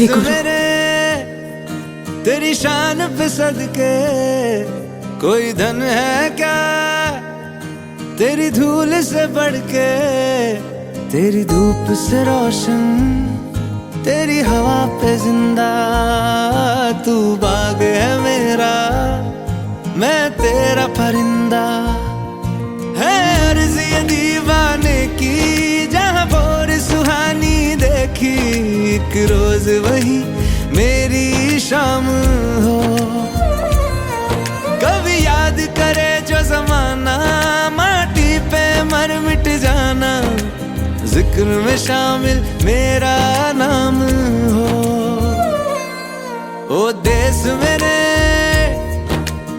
ही करो। मेरे तेरी शान पे सदके कोई धन है क्या तेरी धूल से बढ़ के, तेरी धूप से रोशन तेरी हवा पे जिंदा। तू बाग है मेरा मैं तेरा परिंदा, है अर्ज़ ये दीवाने की जहाँ भोर सुहानी देखी। एक रोज वही मेरी शाम हो, कभी याद करे जो जमाना माटी पे मर मिट जाना। जिक्र में शामिल मेरा नाम हो। ओ देश मेरे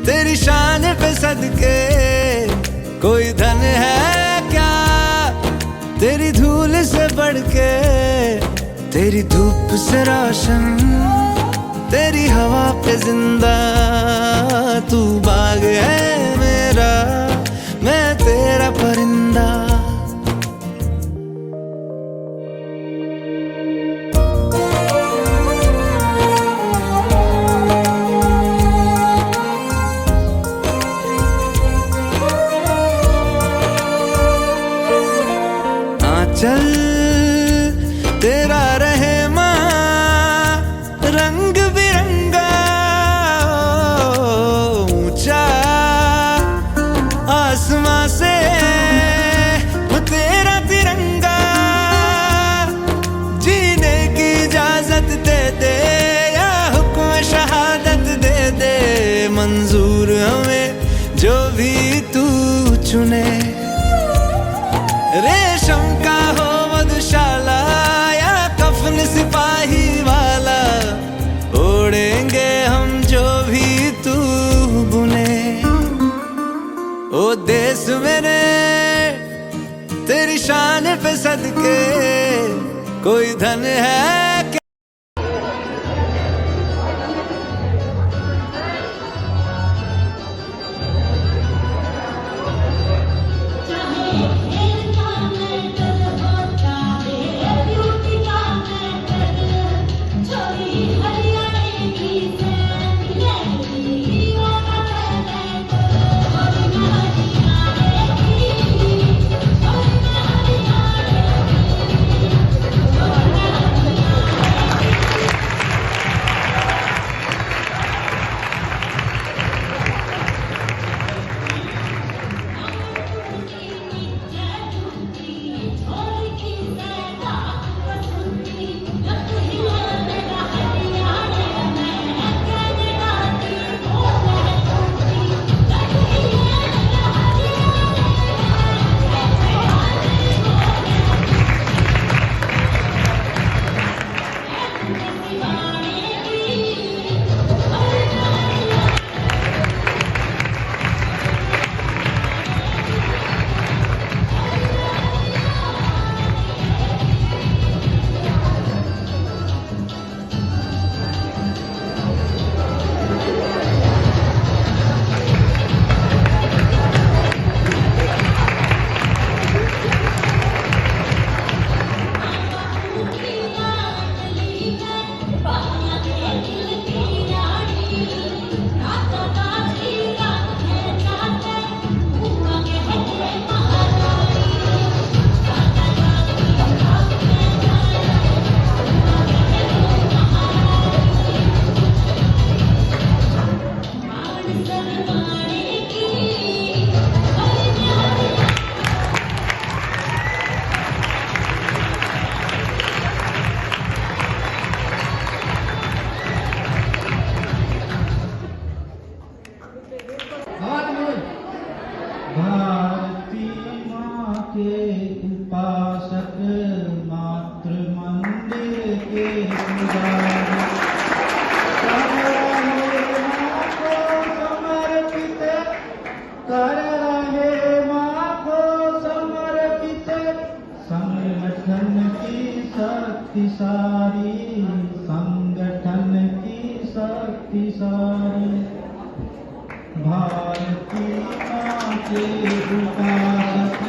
तेरी शान पे सदके कोई धन है क्या तेरी धूल से बढ़ के, तेरी धूप से रोशन तेरी हवा पे जिंदा। तू बाग है मेरा मैं तेरा परिंदा। चल तेरा रहे माँ रंग बिरंगा, ऊंचा आसमां से तेरा तिरंगा। जीने की इजाजत दे दे या हुक्म शहादत दे दे, मंजूर हमें जो भी तू चुने। रेशम का हो मधुशाला या कफन सिपाही वाला, ओढ़ेंगे हम जो भी तू बुने। ओ देश मेरे तेरी शान पे सदके कोई धन है क्या। भारती माँ के उपासक मातृ मंदिर के पुजारी, कर रहे माँ को समर्पित संगठन की शक्ति सारी, संगठन की शक्ति सारी। भारती माँ के उपासक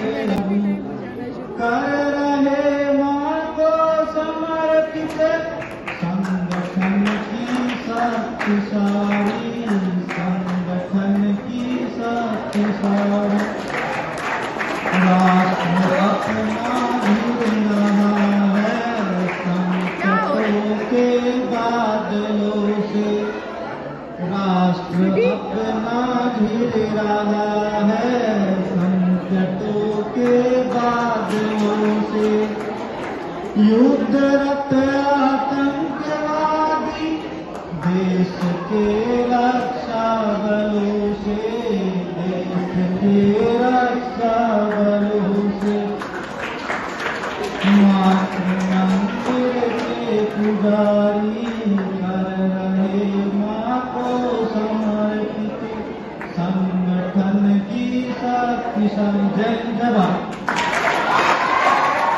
कर रहे माँ को समर्पित संग शक्ति सारी, संगठन की शक्ति सारी। राष्ट्र अपना घिर रहा है संकटों के बादलों से। राष्ट्र अपना घिर रहा है संकटों के बादलों से। युद्धरत आतंकवादी देश के रक्षा बलों से, देश के रक्षा बलों से। मातृ मंदिर के पुजारी कर रहे माँ को समर्पित संगठन की शक्ति संजय।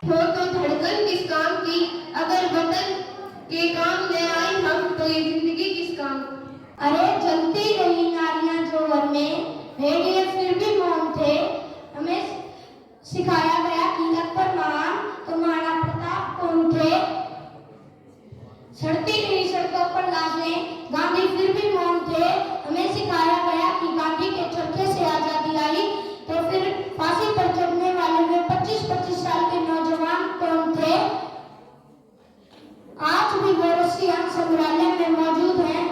हो तो धड़कन किस काम की, अगर वतन के काम ले आई हम तो ये जिंदगी किस काम। अरे जलती रही नारियां जोहर में, भेड़िए फिर भी मौन थे। हमें सिखाया गया कि अकबर महान तो महाराणा प्रताप कौन थे। सड़ती रही सड़कों पर लाशें, गांधी फिर भी मौन थे। हमें सिखाया गया कि गांधी के चरखे से आजादी आई, तो फिर फांसी पर चढ़ने वाले में 25-25 साल के नौजवान कौन थे। आज भी वो रसियान संग्रहालय में मौजूद हैं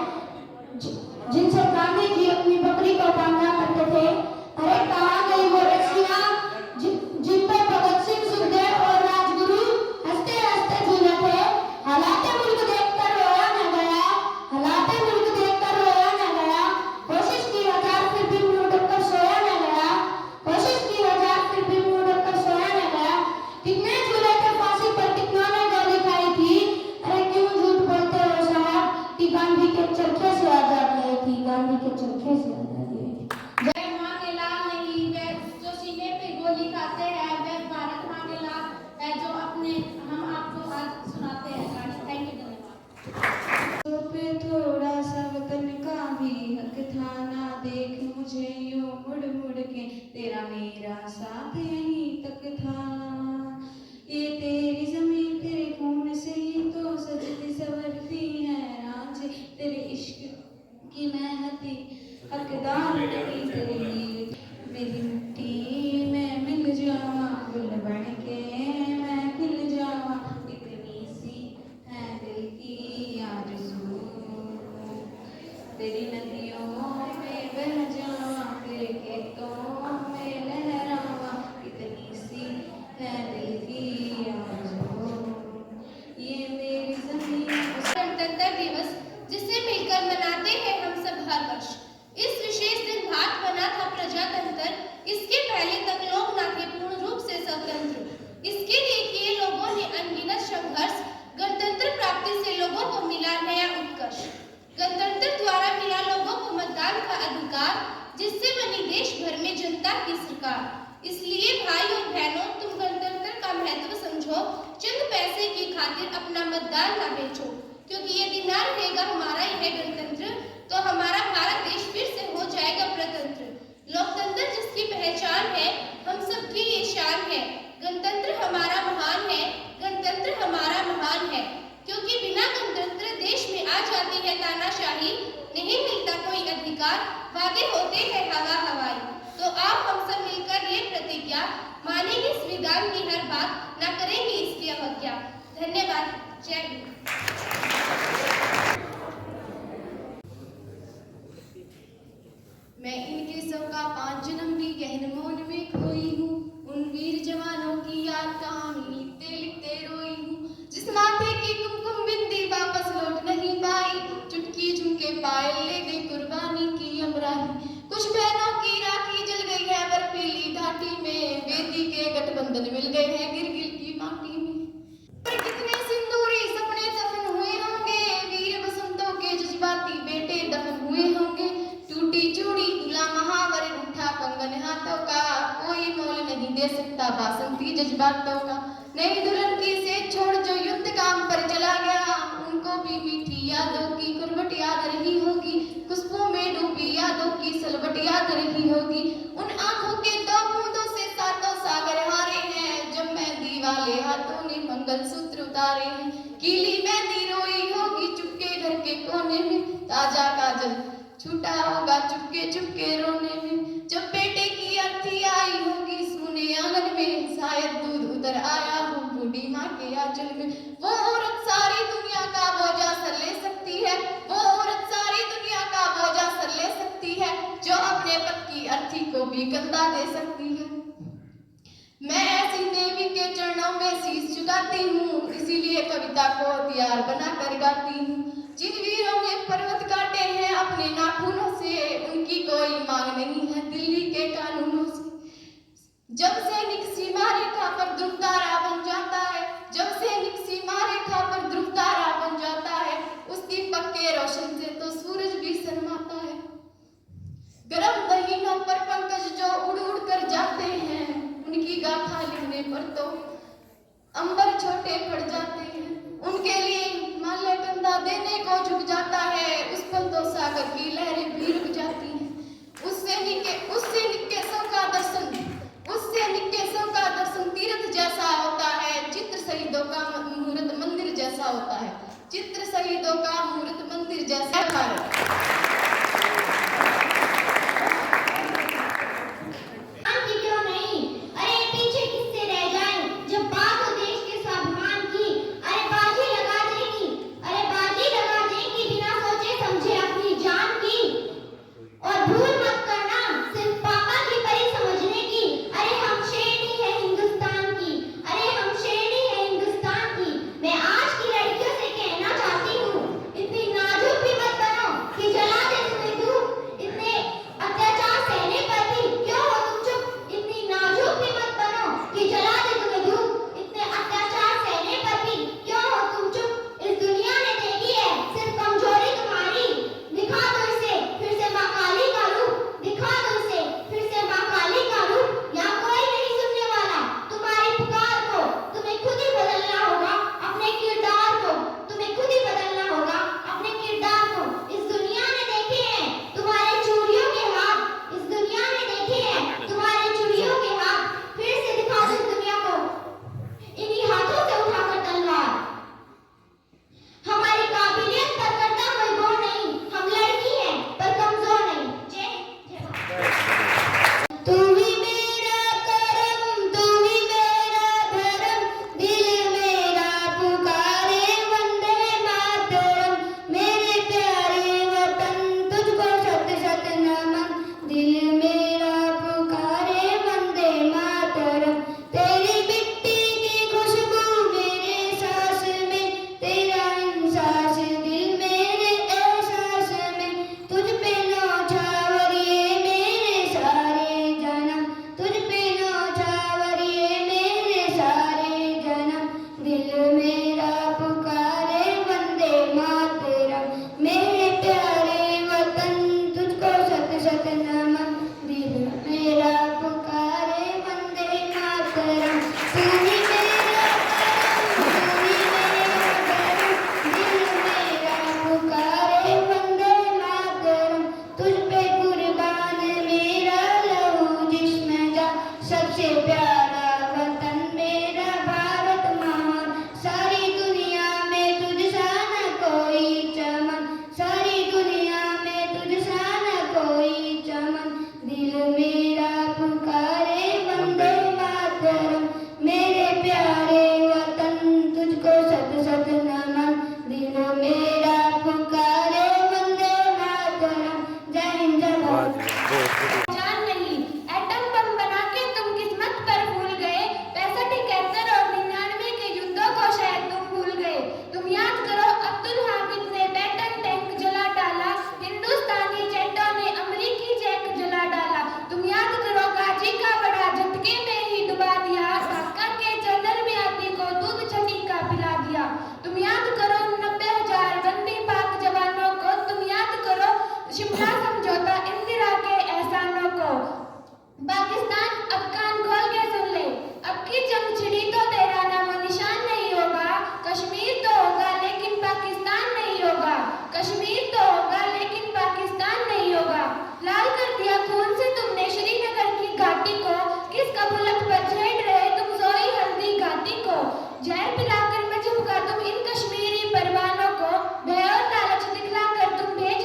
जिनसे गांधी जी अपनी बकरी को बांधा करते थे। अरे कहाँ गई वो रसियां जिन पर भगत सिंह, सुखदेव और राजगुरु हंसते हंसते झूले थे। हालात मुल्क देखकर रोया न गया, हालात मुल्क देखकर रोया न गया। कोशिश की हजार फिर भी मुंह ढककर सोया न गया, कोशिश की हजार फिर भी मुंह ढककर सोया न गया। कितने झूले थे फांसी पर, कितनों ने गोली खाई थी। अरे क्यों झूठ बोलते हो साहब कि गांधी के चरखे से आजादी आई थी, गांधी के चरखे से आजादी आई थी। जय मां के लाल नहीं वे जो सीने पे गोली खाते हैं, वे भारत मां के लाल है जो अपने हम आपको आज सुनाते हैं गाने। थैंक यू, धन्यवाद। तो पे थोड़ा सा वतन का भी हक था ना, देख मुझे यूं मुड़ मुड़ के, तेरा मेरा साथ यहीं तक था। ये तेरी जमीन तेरे खून से ही तो सजती संवरती है रांझे, तेरे इश्क की मेहनती हकदार नहीं तेरी। मेरी मिट्टी में मिल जावा गुल बन के, मैं खिल जावा, इतनी सी है दिल की आरज़ू। तेरी नदियों में बह जावा, तेरे खेतों में लहरावा, इतनी सी है दिल की आरज़ू। ये मेरी ज़मीन। गणतंत्र दिवस जिसे मिलकर मनाते हैं हम सब हर वर्ष। इस विशेष दिन भारत बना था प्रजातंत्र, इसके पहले तक लोग न थे पूर्ण रूप से स्वतंत्र। इसके लिए किए लोगों ने अनगिनत संघर्ष, गणतंत्र प्राप्ति से लोगों को मिला नया उत्कर्ष। गणतंत्र द्वारा मिला लोगों को मतदान का अधिकार, जिससे बनी देश भर में जनता की सरकार। इसलिए भाई और बहनों, तुम गणतंत्र का महत्व समझो, चंद पैसे की खातिर अपना मतदान न बेचो, क्योंकि यदि न रहेगा हमारा यह गणतंत्र तो हमारा भारत देश फिर से हो जाएगा प्रतंत्र। लोकतंत्र जिसकी पहचान है, हम सबकी ये शान है। गणतंत्र हमारा महान है, गणतंत्र हमारा महान है, क्योंकि बिना गणतंत्र देश में आ जाती है तानाशाही, नहीं मिलता कोई अधिकार, वादे होते हैं हवा हवाई। तो आप हम सब मिलकर ये प्रतिज्ञा, मानेंगे संविधान की हर बात, न करेंगे इसकी अवज्ञा। धन्यवाद। जय हिंद। मैं इनके सबका 5 जन्म भी गहन मौन में खोई हूँ, उन वीर जवानों की याद कहानी लिखते लिखते रोई हूँ। जिस माथे की कुमकुम बिंदी वापस लौट नहीं पाई, चुटकी झुमके पायल ले गई कुर्बानी की अमराही। कुछ बहनों की राखी जल गई है बर्फीली घाटी में, बेटी के गठबंधन मिल गए हैं गिरगिल की माटी में। पर कितने सिंदूरी सपने दफन हुए होंगे, वीर बसंतों के जज्बाती बेटे दफन हुए होंगे। टूटी चूड़ी दूल्हा महावर उठा कंगन हाथों का, कोई मोल नहीं दे सकता बासंती जज्बातों का। नई दुल्हन की से छोड़ जो युद्ध काम पर चला गया, उनको भी मीठी यादों की कुर्बट याद रही होगी, खुशबू में डूबी यादों की सलवट याद रही होगी। उन आंखों के 2 बूंदों से सातों सागर हारे हैं, जब मेहंदी वाले हाथों ने मंगलसूत्र उतारे हैं। गीली मेहंदी रोई होगी चुपके घर के कोने में, ताजा काजल छूटा होगा चुपके चुपके रोने में, जब बेटे की अर्थी आई होगी सूने आंगन में, शायद दूध उतर आया हो बूढ़ी माँ के आंचल में। वो औरत सारी दुनिया का बोझा सर ले सकती है, वो औरत सारी दुनिया का बोझा सर ले सकती है, जो अपने पति की अर्थी को भी कंधा दे सकती है। मैं ऐसी देवी के चरणों में शीश झुकाती हूँ, इसीलिए कविता को हथियार बनाकर गाती हूँ। जिन वीरों ने पर्वत काटे हैं अपने नाखूनों से, उनकी कोई मांग नहीं है दिल्ली के कानूनों से। जब सैनिक सीमा रेखा पर ध्रुव तारा बन जाता है, जब सैनिक सीमा रेखा पर ध्रुव तारा बन जाता है, उस दीपक के रोशन से तो सूरज भी शर्माता है। गरम दहीनों पर पंकज जो उड़ उड़ कर जाते हैं, उनकी गाथा लिखने पर तो अंबर छोटे पड़ जाते हैं। उनके लिए हिमालय कंधा देने को झुक जाता है, उस पल तो सागर की लहरें भी रुक जाती हैं। उससे निकेशों का दर्शन तीर्थ जैसा होता है, चित्र शहीदों का मुहूर्त मंदिर जैसा होता है, चित्र शहीदों का मुहूर्त मंदिर जैसा है। जहर पिलाकर मैं झुका तुम इन कश्मीरी परवानों को, भय और लालच दिखलाकर तुम भेज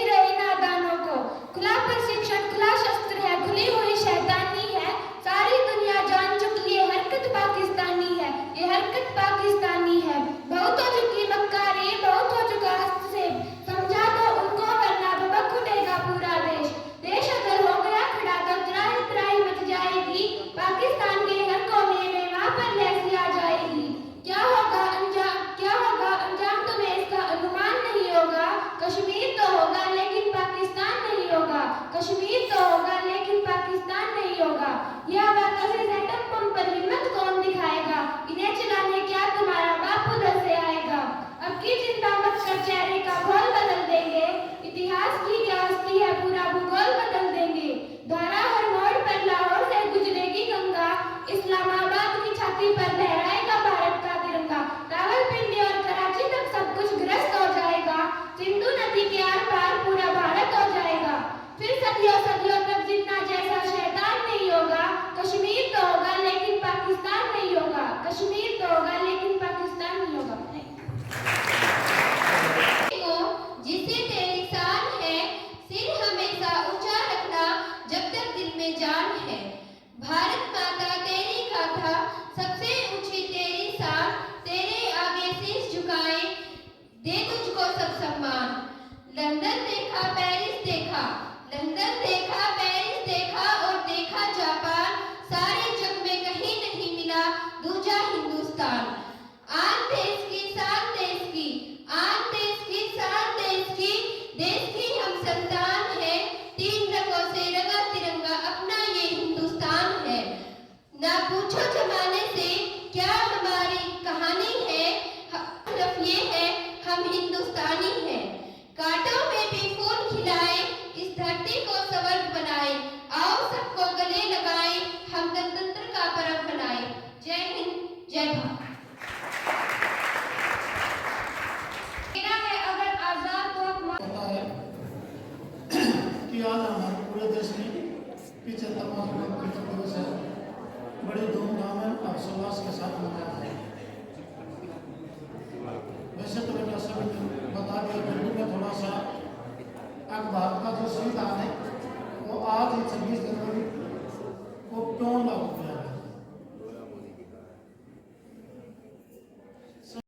लंदन देखा, पेरिस देखा, लंदन देखा, पेरिस देखा और देखा जापान, सारे जग में कहीं नहीं मिला दूजा हिंदुस्तान। आन देश की, शान देश की, आन देश की, शान देश की हम संतान है, 3 रंगों से रंगा तिरंगा अपना ये हिंदुस्तान है। ना पूछो जमाने से क्या हमारी कहानी है, सिर्फ ये है हम हिंदुस्तानी हैं। कांटों में भी फूल खिलाए, इस धरती को स्वर्ग बनाए, आओ सबको गले लगाए, हम गणतंत्र का पर्व मनाए। जय हिंद, जय भारत। मेरा है अगर आजाद तो आप पता है कि आज हमारे पूरे देश में 75वां गणतंत्र दिवस